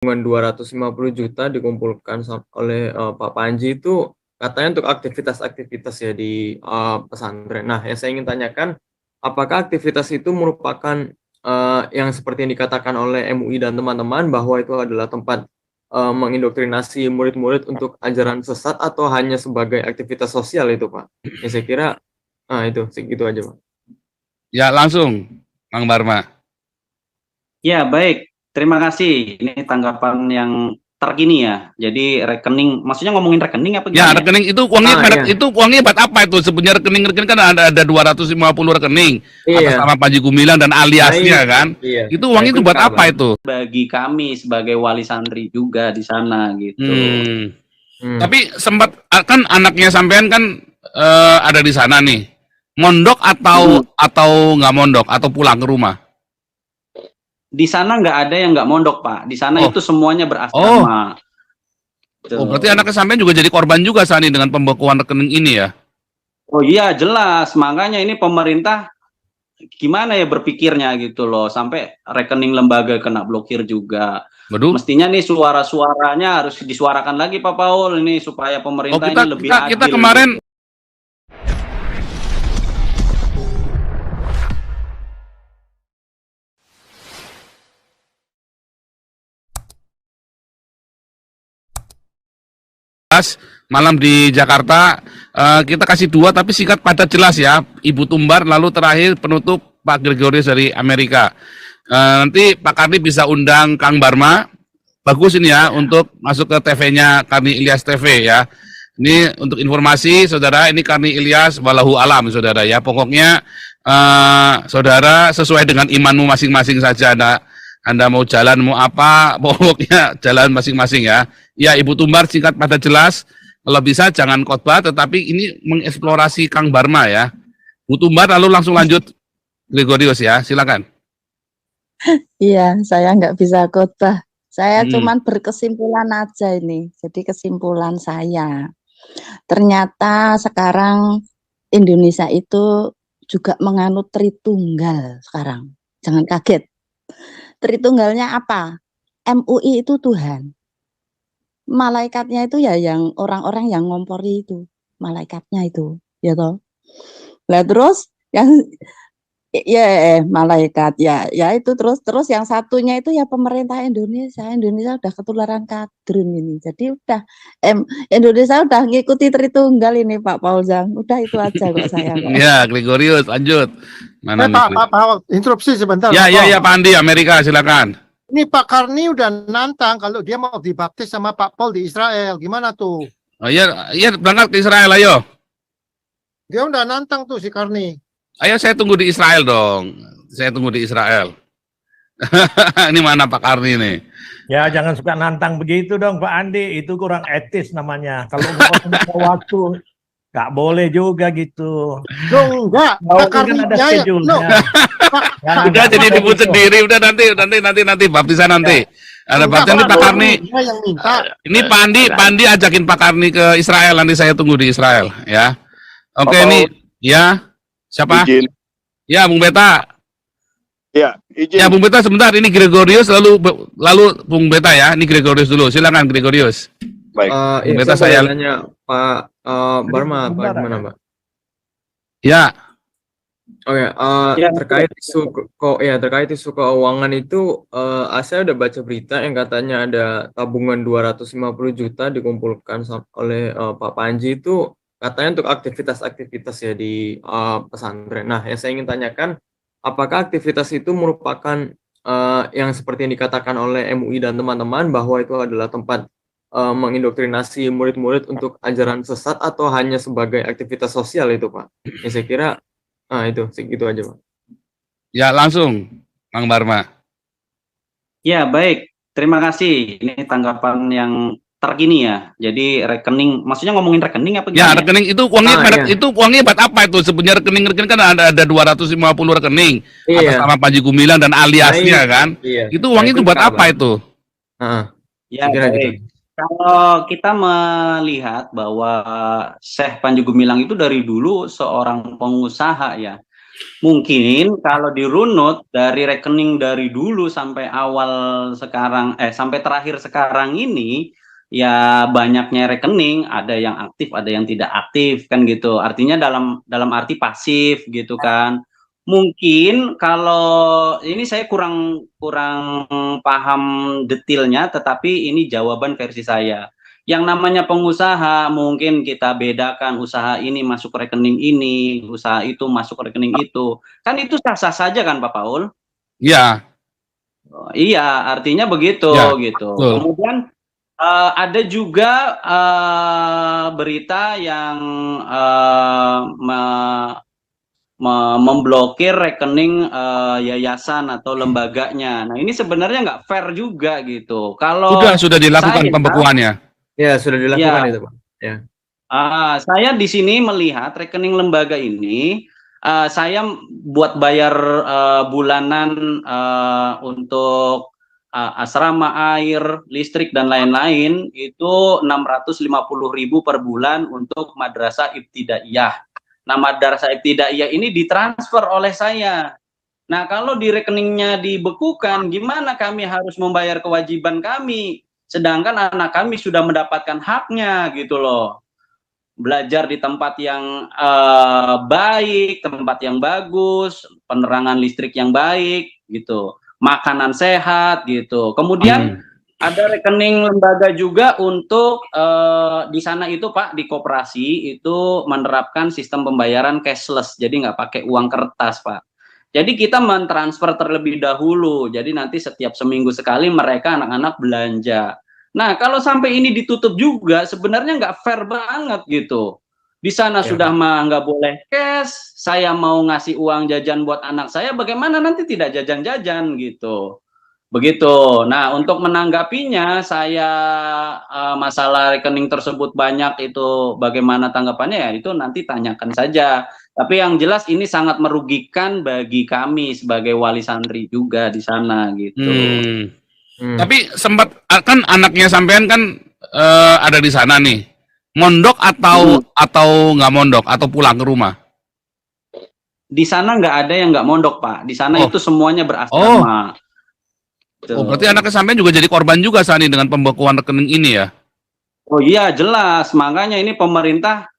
tabungan 250 juta dikumpulkan oleh Pak Panji itu katanya untuk aktivitas-aktivitas ya di pesantren. Nah, yang saya ingin tanyakan, apakah aktivitas itu merupakan yang seperti yang dikatakan oleh MUI dan teman-teman bahwa itu adalah tempat mengindoktrinasi murid-murid untuk ajaran sesat atau hanya sebagai aktivitas sosial itu, Pak? Ya saya kira, itu segitu aja, Pak. Ya, langsung, Bang Barma. Ya, baik. Terima kasih. Ini tanggapan yang terkini ya. Jadi rekening, maksudnya ngomongin rekening apa Ya, gimana? rekening itu uangnya iya. itu uangnya buat apa itu? Sebenarnya rekening kan ada 250 rekening atas Iya. nama Panji Gumilang dan aliasnya Nah, kan. iya. Itu uangnya itu buat apa itu? Bagi kami sebagai wali santri juga di sana gitu. Tapi sempat kan anaknya sampean kan ada di sana nih. Mondok atau nggak mondok atau pulang ke rumah? Di sana nggak ada yang nggak mondok, Pak. Di sana itu semuanya berasrama. Oh, berarti anaknya sampean juga jadi korban juga Sani dengan pembekuan rekening ini ya? Oh iya, jelas. Makanya ini pemerintah gimana ya berpikirnya gitu loh, sampai rekening lembaga kena blokir juga. Betul. Mestinya nih suara-suaranya harus disuarakan lagi Pak Paul ini supaya pemerintah ini lebih adil. Kita kemarin gitu. malam di Jakarta, kita kasih 2 tapi singkat padat jelas ya. Ibu Tumbar, lalu terakhir penutup Pak Gregorius dari Amerika. Nanti Pak Karni bisa undang Kang Barma. Bagus ini ya untuk masuk ke TV-nya Karni Ilyas TV ya. Ini untuk informasi saudara, ini Karni Ilyas walahu alam saudara ya. Pokoknya saudara sesuai dengan imanmu masing-masing saja. Anda mau jalan mau apa, pokoknya jalan masing-masing ya. Ya, Ibu Tumbar singkat padat jelas. Kalau bisa jangan khotbah, tetapi ini mengeksplorasi Kang Barma ya. Bu Tumbar lalu langsung lanjut Gregorius ya, silakan. Iya, saya nggak bisa khotbah. Saya cuman berkesimpulan aja ini. Jadi kesimpulan saya, ternyata sekarang Indonesia itu juga menganut Tritunggal sekarang. Jangan kaget. Tritunggalnya apa? MUI itu Tuhan. Malaikatnya itu ya yang orang-orang yang ngompori itu. Malaikatnya itu, ya toh. Lah terus yang malaikat ya itu terus yang satunya itu ya pemerintah Indonesia udah ketularan kadrun ini. Jadi udah Indonesia udah ngikuti Tritunggal ini Pak Paulzang. Udah itu aja kok saya kok. Ya, Gregorius lanjut. Mana Pak, interupsi sebentar. Ya Pak Andi Amerika silakan. Ini Pak Karni udah nantang kalau dia mau dibaptis sama Pak Paul di Israel. Gimana tuh? Oh iya berangkat ke Israel ayo. Dia udah nantang tuh si Karni. Ayo saya tunggu di Israel dong. Saya tunggu di Israel. Ini mana Pak Karni nih? Ya jangan suka nantang begitu dong Pak Andi. Itu kurang etis namanya. Kalau mau waktu nggak boleh juga gitu. Loh, enggak. Pak Karni kan ada schedule-nya. Udah jadi dibut sendiri. Udah nanti baptisan nanti. Ada baptisan Pak Karni. Yang minta. Ini Pak Andi ajakin Pak Karni ke Israel. Nanti saya tunggu di Israel ya. Oke ini ya. Siapa? Izin. Ya, Bung Beta. Ya, izin. Ya, Bung Beta sebentar. Ini Gregorius lalu Bung Beta ya. Ini Gregorius dulu. Silakan Gregorius. Baik. Bung Beta saya tanya Pak Barma, Pak gimana, Pak? Ya. Oke, terkait isu keuangan itu, saya udah baca berita yang katanya ada tabungan 250 juta dikumpulkan oleh Pak Panji itu katanya untuk aktivitas-aktivitas ya di pesantren. Nah, yang saya ingin tanyakan, apakah aktivitas itu merupakan yang seperti yang dikatakan oleh MUI dan teman-teman bahwa itu adalah tempat mengindoktrinasi murid-murid untuk ajaran sesat atau hanya sebagai aktivitas sosial itu, Pak? Ya saya kira, itu segitu aja, Pak. Ya, langsung, Kang Barma. Ya, baik. Terima kasih. Ini tanggapan yang terkini ya. Jadi rekening, maksudnya ngomongin rekening apa gimana? Ya, rekening itu uangnya itu uangnya buat apa itu? Sebenarnya rekening kan ada 250 rekening atas nama Panji Gumilang dan aliasnya kan. Itu uangnya itu buat apa itu? Ya, baik. Kalau kita melihat bahwa Syekh Panji Gumilang itu dari dulu seorang pengusaha ya. Mungkin kalau dirunut dari rekening dari dulu sampai awal sekarang, sampai terakhir sekarang ini, ya banyaknya rekening, ada yang aktif, ada yang tidak aktif, kan gitu. Artinya dalam arti pasif gitu kan. Mungkin kalau ini saya kurang paham detailnya, tetapi ini jawaban versi saya. Yang namanya pengusaha mungkin kita bedakan, usaha ini masuk rekening ini, usaha itu masuk rekening itu. Kan itu sah-sah saja kan Pak Paul? Ya, Iya, artinya begitu ya, gitu. betul. Kemudian ada juga berita yang memblokir rekening yayasan atau lembaganya. Nah, ini sebenarnya nggak fair juga gitu. Kalau Sudah dilakukan saya, pembekuannya. Ya, sudah dilakukan ya, itu, Pak. Ya. saya di sini melihat rekening lembaga ini, saya buat bayar bulanan untuk asrama air, listrik dan lain-lain itu 650.000 per bulan untuk madrasah ibtidaiyah. Nah, madrasah ibtidaiyah ini ditransfer oleh saya. Nah, kalau di rekeningnya dibekukan, gimana kami harus membayar kewajiban kami? Sedangkan anak kami sudah mendapatkan haknya gitu loh. Belajar di tempat yang baik, tempat yang bagus, penerangan listrik yang baik gitu, makanan sehat gitu. Kemudian ada rekening lembaga juga untuk di sana itu Pak, di koperasi itu menerapkan sistem pembayaran cashless, jadi nggak pakai uang kertas Pak. Jadi kita mentransfer terlebih dahulu, jadi nanti setiap seminggu sekali mereka anak-anak belanja. Nah, kalau sampai ini ditutup juga, sebenarnya nggak fair banget gitu. Di sana sudah mah nggak boleh cash, saya mau ngasih uang jajan buat anak saya, bagaimana nanti tidak jajan-jajan gitu. Begitu. Nah, untuk menanggapinya, saya masalah rekening tersebut banyak itu bagaimana tanggapannya ya, itu nanti tanyakan saja. Tapi yang jelas ini sangat merugikan bagi kami sebagai wali santri juga di sana gitu. Tapi sempat kan anaknya sampean kan ada di sana nih. Mondok atau nggak mondok atau pulang ke rumah? Di sana nggak ada yang nggak mondok Pak. Di sana itu semuanya berasrama. Oh, berarti anaknya sampean juga jadi korban juga saat ini dengan pembekuan rekening ini ya? Oh iya jelas. Makanya ini pemerintah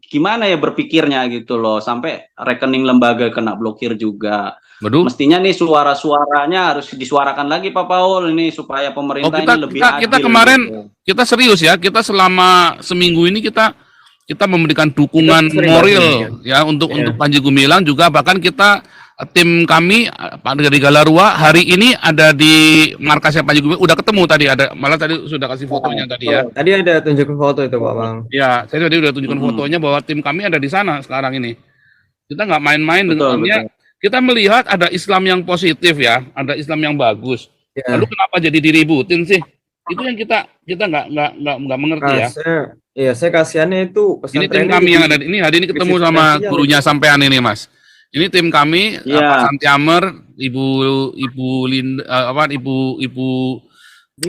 gimana ya berpikirnya gitu loh, sampai rekening lembaga kena blokir juga. Waduh. Mestinya nih suara-suaranya harus disuarakan lagi Pak Paul ini supaya pemerintah ini lebih adil. Kita kemarin kita serius ya, kita selama seminggu ini kita memberikan dukungan moral ya untuk Panji Gumilang juga, bahkan kita tim kami dari Galarua hari ini ada di markasnya Panji Gumilang, udah ketemu tadi, ada malah tadi sudah kasih fotonya tadi ya. Tadi ada tunjukin foto itu Pak Bang. Ya, saya tadi udah tunjukkan fotonya bahwa tim kami ada di sana sekarang ini. Kita nggak main-main dengannya. Kita melihat ada Islam yang positif ya, ada Islam yang bagus. Ya. Lalu kenapa jadi diributin sih? Itu yang kita nggak mengerti ya. Saya kasihannya itu ini tim kami yang ada ini hari ini ketemu sama gurunya sampean ini Mas. Ini tim kami Pak Santiamer, Ibu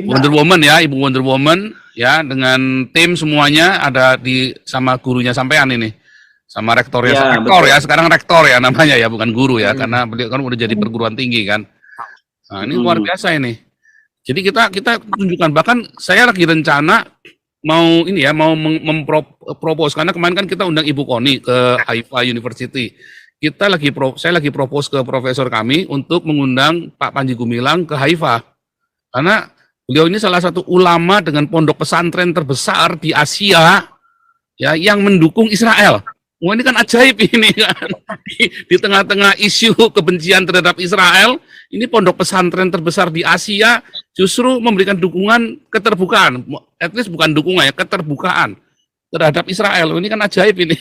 Wonder Woman ya, Ibu Wonder Woman ya, dengan tim semuanya ada di sama gurunya sampean ini. Sama rektornya, rektor ya, sekarang rektor ya namanya ya, bukan guru ya, karena beliau kan udah jadi perguruan tinggi kan. Nah, ini luar biasa ini. Jadi kita tunjukkan, bahkan saya lagi rencana mau ini ya, mau mempropos, karena kemarin kan kita undang Ibu Koni ke Haifa University. Saya lagi propose ke profesor kami untuk mengundang Pak Panji Gumilang ke Haifa. Karena beliau ini salah satu ulama dengan pondok pesantren terbesar di Asia ya, yang mendukung Israel. Wah, ini kan ajaib ini kan. Di tengah-tengah isu kebencian terhadap Israel, ini pondok pesantren terbesar di Asia justru memberikan dukungan keterbukaan, at least bukan dukungan ya, keterbukaan terhadap Israel. Ini kan ajaib ini.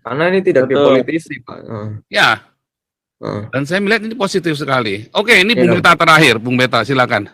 Karena ini tidak dipolitisi, Pak. Ya. Dan saya melihat ini positif sekali. Oke, ini Bung Beta terakhir, Bung Beta silakan.